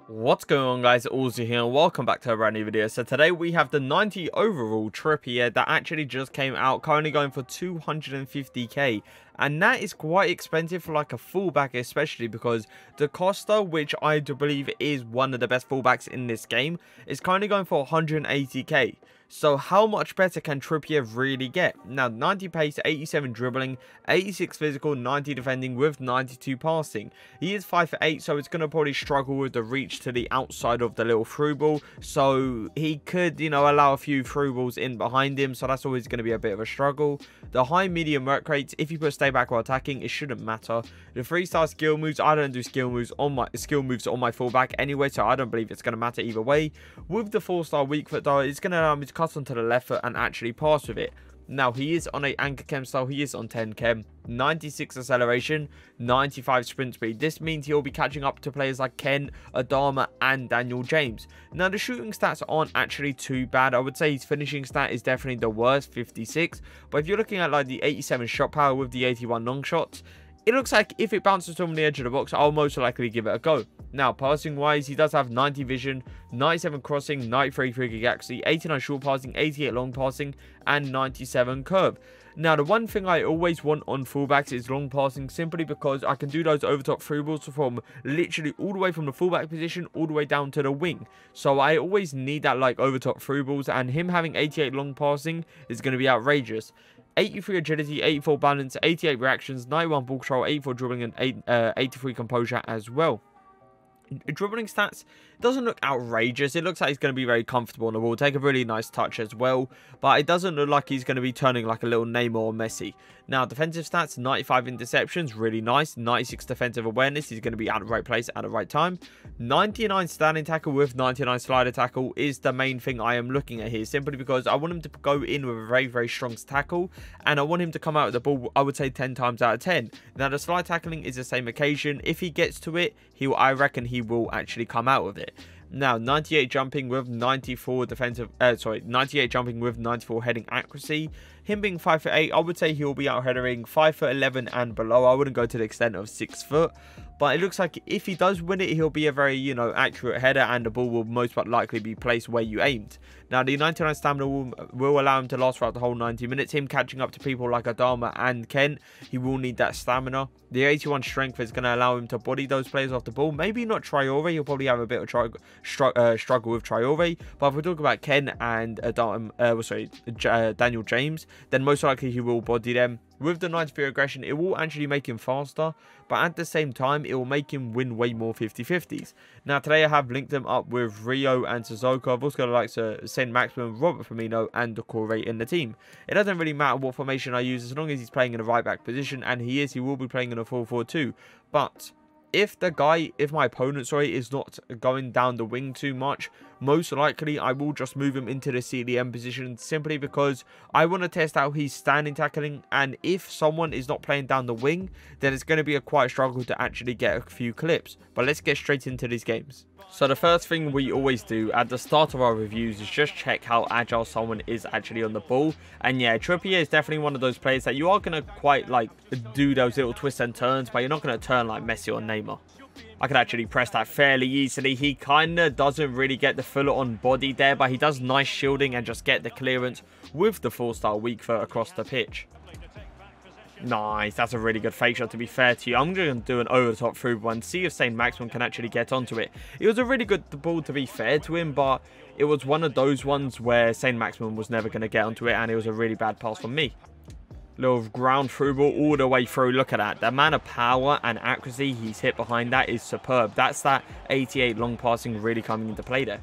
What's going on, guys? Auzio here and welcome back to a brand new video. So today we have the 90 overall Trippier that actually just came out, currently going for 250k, and that is quite expensive for like a fullback, especially because Da Costa, which I do believe is one of the best fullbacks in this game, is currently going for 180k. So how much better can Trippier really get? Now 90 pace, 87 dribbling, 86 physical, 90 defending with 92 passing. He is 5'8", so it's going to probably struggle with the reach to the outside of the little through ball. So he could, allow a few through balls in behind him. So that's always going to be a bit of a struggle. The high medium work rates, if you put stay back while attacking, it shouldn't matter. The 3-star skill moves, I don't do skill moves on my fullback anyway, so I don't believe it's going to matter either way. With the 4-star weak foot though, it's going to allow me to cut onto the left foot and actually pass with it. Now he is on a anchor chem style, he is on 10 chem, 96 acceleration, 95 sprint speed. This means he'll be catching up to players like Ken, Adama and Daniel James. Now the shooting stats aren't actually too bad. I would say his finishing stat is definitely the worst, 56. But if you're looking at like the 87 shot power with the 81 long shots, it looks like if it bounces from the edge of the box, I'll most likely give it a go. Now, passing wise, he does have 90 vision, 97 crossing, 93 free kick accuracy, 89 short passing, 88 long passing, and 97 curve. Now, the one thing I always want on fullbacks is long passing, simply because I can do those over top through balls from literally all the way from the fullback position all the way down to the wing. So I always need that like over top through balls, and him having 88 long passing is going to be outrageous. 83 agility, 84 balance, 88 reactions, 91 ball control, 84 dribbling, and 83 composure as well. Dribbling stats doesn't look outrageous. It looks like he's going to be very comfortable on the ball, take a really nice touch as well, but it doesn't look like he's going to be turning like a little Neymar or Messi. Now defensive stats, 95 interceptions, really nice, 96 defensive awareness, he's going to be at the right place at the right time, 99 standing tackle with 99 slider tackle is the main thing I am looking at here, simply because I want him to go in with a very strong tackle, and I want him to come out with the ball, I would say 10 times out of 10. Now the slide tackling is the same occasion. If he gets to it, I reckon he will actually come out with it. Now 98 jumping with 94 defensive 98 jumping with 94 heading accuracy. Him being 5'8", I would say he'll be out headering 5'11" and below. I wouldn't go to the extent of 6 foot, but it looks like if he does win it, he'll be a very accurate header, and the ball will most likely be placed where you aimed. Now the 99 stamina will allow him to last throughout the whole 90 minutes. Him catching up to people like Adama and Ken, he will need that stamina. The 81 strength is going to allow him to body those players off the ball. Maybe not Traore, he'll probably have a bit of struggle with Traore, but if we talk about Ken and Daniel James, then most likely he will body them. With the 93 aggression, it will actually make him faster, but at the same time, it will make him win way more 50-50s. Now, today I have linked them up with Rio and Sissoko. I've also got the likes of Saint Maximin, Robert Firmino, and Decore in the team. It doesn't really matter what formation I use, as long as he's playing in a right-back position, and he will be playing in a 4-4-2. But if my opponent, is not going down the wing too much, most likely I will just move him into the CDM position, simply because I want to test out his standing tackling, and if someone is not playing down the wing, then it's going to be a quite struggle to actually get a few clips. But let's get straight into these games. So the first thing we always do at the start of our reviews is just check how agile someone is actually on the ball. And yeah, Trippier is definitely one of those players that you are going to quite like do those little twists and turns, but you're not going to turn like Messi or Neymar. I could actually press that fairly easily. He kind of doesn't really get the full on body there, but he does nice shielding and just get the clearance with the 4-star weak foot across the pitch. Nice, that's a really good fake shot, to be fair to you. I'm going to do an over the top through one, see if Saint Maximin can actually get onto it. It was a really good ball, to be fair to him, but it was one of those ones where Saint Maximin was never going to get onto it, and it was a really bad pass from me. Little ground through ball all the way through. Look at that. The amount of power and accuracy he's hit behind that is superb. That's that 88 long passing really coming into play there.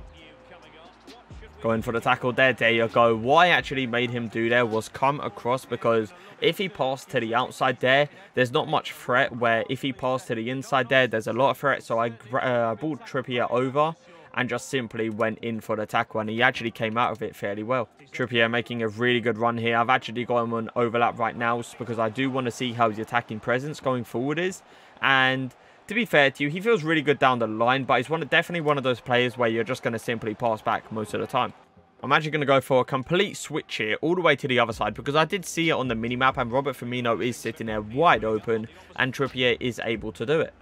Going for the tackle there. There you go. What I actually made him do there was come across, because if he passed to the outside there, there's not much threat, where if he passed to the inside there, there's a lot of threat. So I brought Trippier over and just simply went in for the tackle, and he actually came out of it fairly well. Trippier making a really good run here. I've actually got him on overlap right now because I do want to see how his attacking presence going forward is. And to be fair to you, he feels really good down the line, but he's definitely one of those players where you're just going to simply pass back most of the time. I'm actually going to go for a complete switch here all the way to the other side, because I did see it on the minimap and Robert Firmino is sitting there wide open and Trippier is able to do it.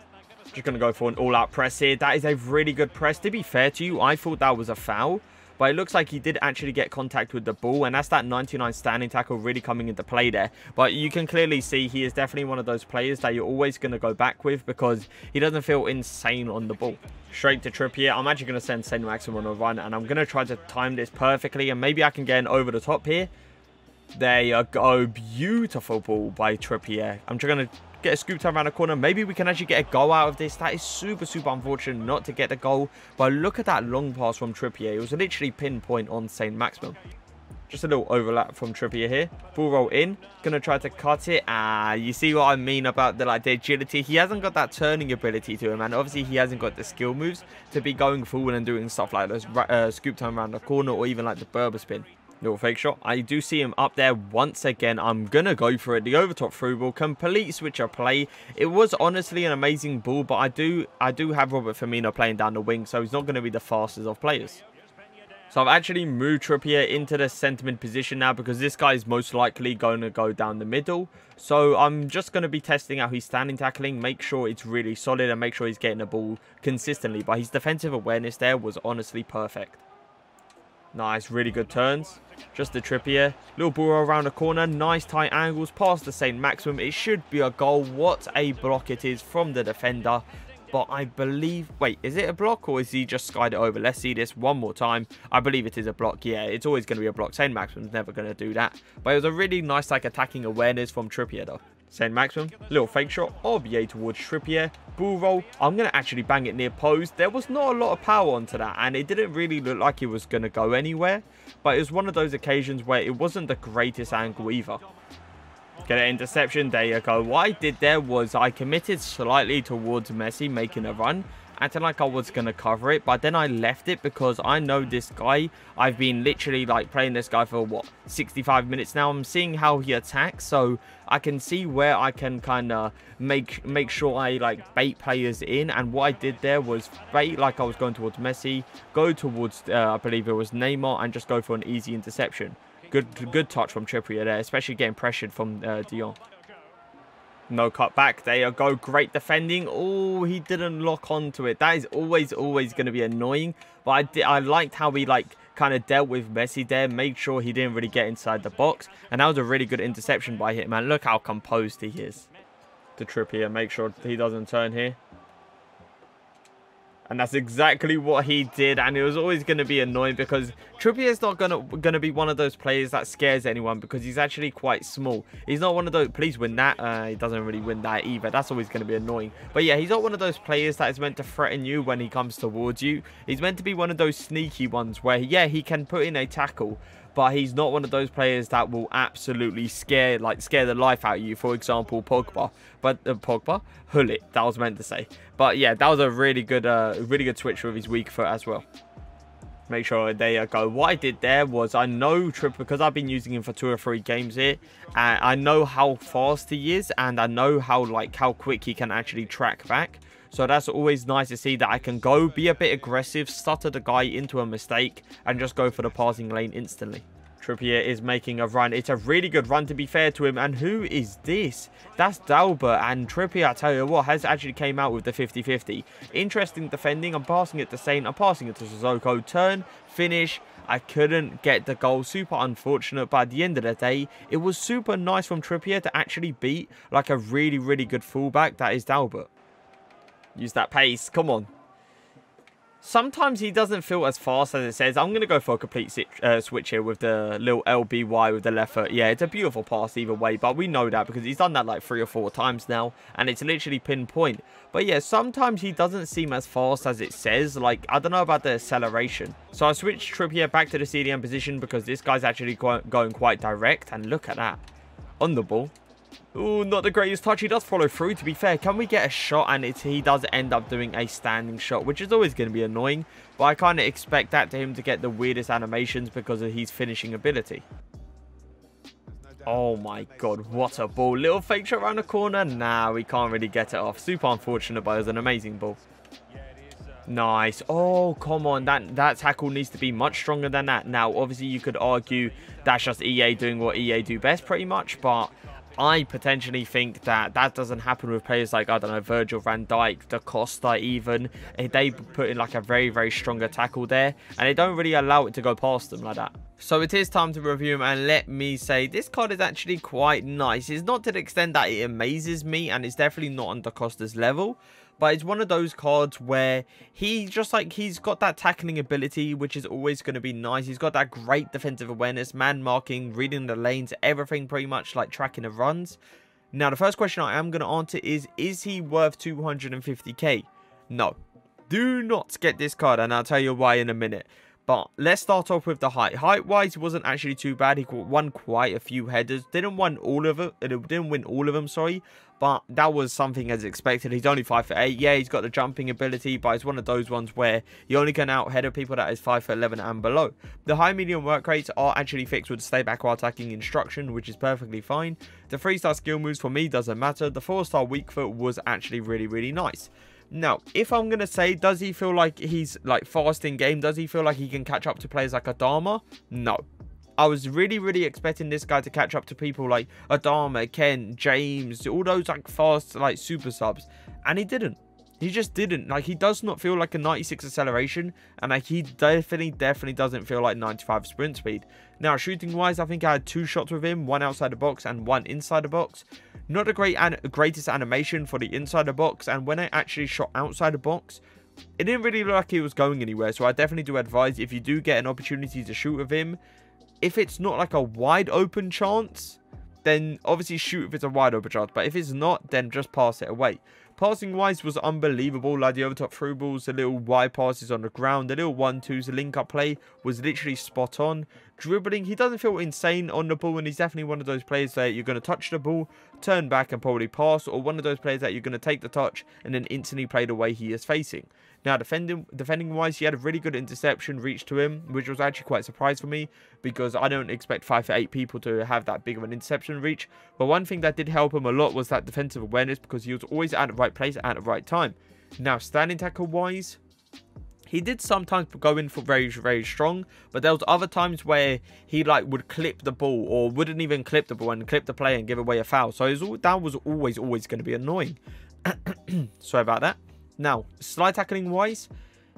Just going to go for an all-out press here. That is a really good press. To be fair to you, I thought that was a foul. But it looks like he did actually get contact with the ball. And that's that 99 standing tackle really coming into play there. But you can clearly see he is definitely one of those players that you're always going to go back with, because he doesn't feel insane on the ball. Straight to Trippier. I'm actually going to send Saint Maxim on a run. And I'm going to try to time this perfectly. And maybe I can get an over the top here. There you go. Beautiful ball by Trippier. I'm just going to get a scoop time around the corner. Maybe we can actually get a goal out of this. That is super unfortunate not to get the goal. But look at that long pass from Trippier. It was literally pinpoint on Saint Maximum. Just a little overlap from Trippier here. Ball roll in. Gonna try to cut it. You see what I mean about the agility. He hasn't got that turning ability to him, and obviously he hasn't got the skill moves to be going forward and doing stuff like this scoop time around the corner, or even like the Berber spin. Little fake shot. I do see him up there once again. I'm going to go for it. The overtop through ball. Complete switch of play. It was honestly an amazing ball, but I do have Robert Firmino playing down the wing, so he's not going to be the fastest of players. So I've actually moved Trippier into the centre mid position now, because this guy is most likely going to go down the middle. So I'm just going to be testing out his standing tackling, make sure it's really solid, and make sure he's getting the ball consistently. But his defensive awareness there was honestly perfect. Nice, really good turns. Just the Trippier. Little ball around the corner. Nice tight angles past the Saint Maximum. It should be a goal. What a block it is from the defender. But I believe... Wait, is it a block, or is he just skied it over? Let's see this one more time. I believe it is a block. Yeah, it's always going to be a block. Saint Maximum's never going to do that. But it was a really nice attacking awareness from Trippier though. Saint Maximum, little fake shot, RBA towards Trippier, ball roll. I'm going to actually bang it near post. There was not a lot of power onto that, and it didn't really look like it was going to go anywhere. But it was one of those occasions where it wasn't the greatest angle either. Get an interception, there you go. What I did there was I committed slightly towards Messi making a run, acting like I was going to cover it, but then I left it because I know this guy. I've been literally playing this guy for what, 65 minutes now. I'm seeing how he attacks, so I can see where I can kind of make sure I bait players in. And what I did there was bait like I was going towards Messi, go towards I believe it was Neymar, and just go for an easy interception. Good touch from Trippier there, especially getting pressured from De Jong. No cut back. There you go. Great defending. Oh, he didn't lock onto it. That is always going to be annoying. But I liked how he kind of dealt with Messi there. Made sure he didn't really get inside the box. And that was a really good interception by him, man. Look how composed he is. To Trippier. Make sure he doesn't turn here. And that's exactly what he did. And it was always going to be annoying, because Trippier is not going to be one of those players that scares anyone, because he's actually quite small. He's not one of those... Please win that. He doesn't really win that either. That's always going to be annoying. But yeah, he's not one of those players that is meant to threaten you when he comes towards you. He's meant to be one of those sneaky ones where, yeah, he can put in a tackle, but he's not one of those players that will absolutely scare the life out of you. For example, Pogba. But Pogba, Hullet, that was meant to say. But yeah, that was a really good switch with his weak foot as well. Make sure, there you go. What I did there was, I know because I've been using him for 2 or 3 games here, and I know how fast he is, and I know how quick he can actually track back. So that's always nice to see that I can go, be a bit aggressive, stutter the guy into a mistake, and just go for the passing lane instantly. Trippier is making a run. It's a really good run, to be fair to him. And who is this? That's Dalbert. And Trippier, I tell you what, has actually came out with the 50-50. Interesting defending. I'm passing it to Saint. I'm passing it to Sissoko. Turn, finish. I couldn't get the goal. Super unfortunate. But at the end of the day, it was super nice from Trippier to actually beat a really good fullback that is Dalbert. Use that pace. Come on. Sometimes he doesn't feel as fast as it says. I'm going to go for a complete switch here with the little LBY with the left foot. Yeah, it's a beautiful pass either way, but we know that because he's done that 3 or 4 times now, and it's literally pinpoint. But yeah, sometimes he doesn't seem as fast as it says. I don't know about the acceleration. So I switched Trippier back to the CDM position because this guy's actually going quite direct, and look at that. On the ball. Oh, not the greatest touch. He does follow through, to be fair. Can we get a shot? And he does end up doing a standing shot, which is always going to be annoying. But I kind of expect that to him to get the weirdest animations because of his finishing ability. Oh my god, what a ball. Little fake shot around the corner. Nah, we can't really get it off. Super unfortunate, but it was an amazing ball. Nice. Oh, come on. That tackle needs to be much stronger than that. Now, obviously, you could argue that's just EA doing what EA do best, pretty much. But I potentially think that that doesn't happen with players like, I don't know, Virgil van Dijk, Da Costa even. They put in like a very, very stronger tackle there, and they don't really allow it to go past them like that. So it is time to review him, and let me say, this card is actually quite nice. It's not to the extent that it amazes me, and it's definitely not on Da Costa's level. But it's one of those cards where he just like, he's got that tackling ability, which is always going to be nice. He's got that great defensive awareness, man marking, reading the lanes, everything pretty much, like tracking the runs. Now, the first question I am going to answer is he worth 250k? No. Do not get this card, and I'll tell you why in a minute. But let's start off with the height. Height-wise, it wasn't actually too bad. He won quite a few headers. Didn't win all of them, sorry. But that was something as expected. He's only 5'8". Yeah, he's got the jumping ability, but it's one of those ones where you only can out-header people that is 5'11" and below. The high, medium work rates are actually fixed with stay back while attacking instruction, which is perfectly fine. The 3-star skill moves for me doesn't matter. The 4-star weak foot was actually really, really nice. Now, if I'm going to say, does he feel like he's like fast in game? Does he feel like he can catch up to players like Adama? No. I was really, really expecting this guy to catch up to people like Adama, Ken, James, all those like fast like super subs. And he didn't. He just didn't. Like, he does not feel like a 96 acceleration, and like he definitely doesn't feel like 95 sprint speed. Now, shooting wise, I think I had 2 shots with him, one outside the box and one inside the box. Not the greatest animation for the inside the box, and when I actually shot outside the box, it didn't really look like he was going anywhere. So I definitely do advise, if you do get an opportunity to shoot with him, if it's not like a wide open chance, then obviously shoot if it's a wide open chance. But if it's not, then just pass it away. Passing wise was unbelievable. Like the overtop through balls, the little wide passes on the ground, the little 1-2s, the link up play was literally spot on. Dribbling, he doesn't feel insane on the ball, and he's definitely one of those players that you're going to touch the ball, turn back and probably pass, or one of those players that you're going to take the touch and then instantly play the way he is facing. Now, defending wise, he had a really good interception reach to him, which was actually quite a surprise for me, because I don't expect 5'8" people to have that big of an interception reach. But one thing that did help him a lot was that defensive awareness, because he was always at the right place at the right time. Now, standing tackle wise, he did sometimes go in for very, very strong, but there was other times where he like would clip the ball, or wouldn't even clip the ball and clip the play and give away a foul. So that was always going to be annoying. Sorry about that. Now, slide tackling wise,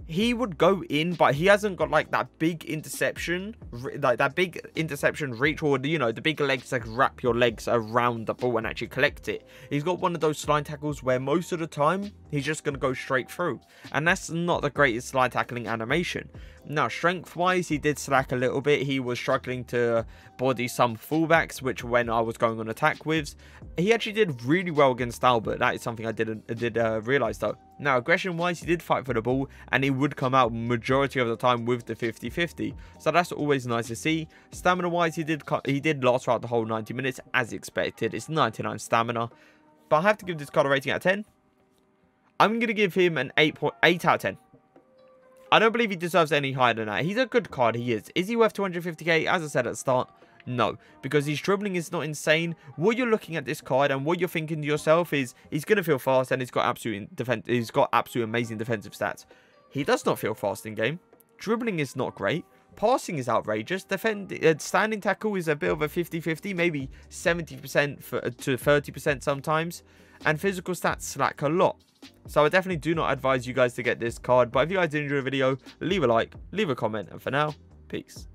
he would go in, but he hasn't got like that big interception, reach, or, you know, the big legs that wrap your legs around the ball and actually collect it. He's got one of those slide tackles where most of the time he's just going to go straight through, and that's not the greatest slide tackling animation. Now, strength wise, he did slack a little bit. He was struggling to body some fullbacks, which when I was going on attack with, he actually did really well against Albert. That is something I did realize though. Now, aggression wise, he did fight for the ball, and he would come out majority of the time with the 50-50, so that's always nice to see. Stamina wise, he did last throughout the whole 90 minutes as expected. It's 99 stamina, but I have to give this card a rating out of 10. I'm going to give him an 8 out of 10. I don't believe he deserves any higher than that. He's a good card, he is. Is he worth 250k? As I said at the start, no, because his dribbling is not insane. What you're looking at this card and what you're thinking to yourself is, he's going to feel fast, and he's got absolute amazing defensive stats. He does not feel fast in game. Dribbling is not great. Passing is outrageous. Standing tackle is a bit of a 50-50, maybe 70% to 30% sometimes. And physical stats slack a lot. So I definitely do not advise you guys to get this card. But if you guys did enjoy the video, leave a like, leave a comment. And for now, peace.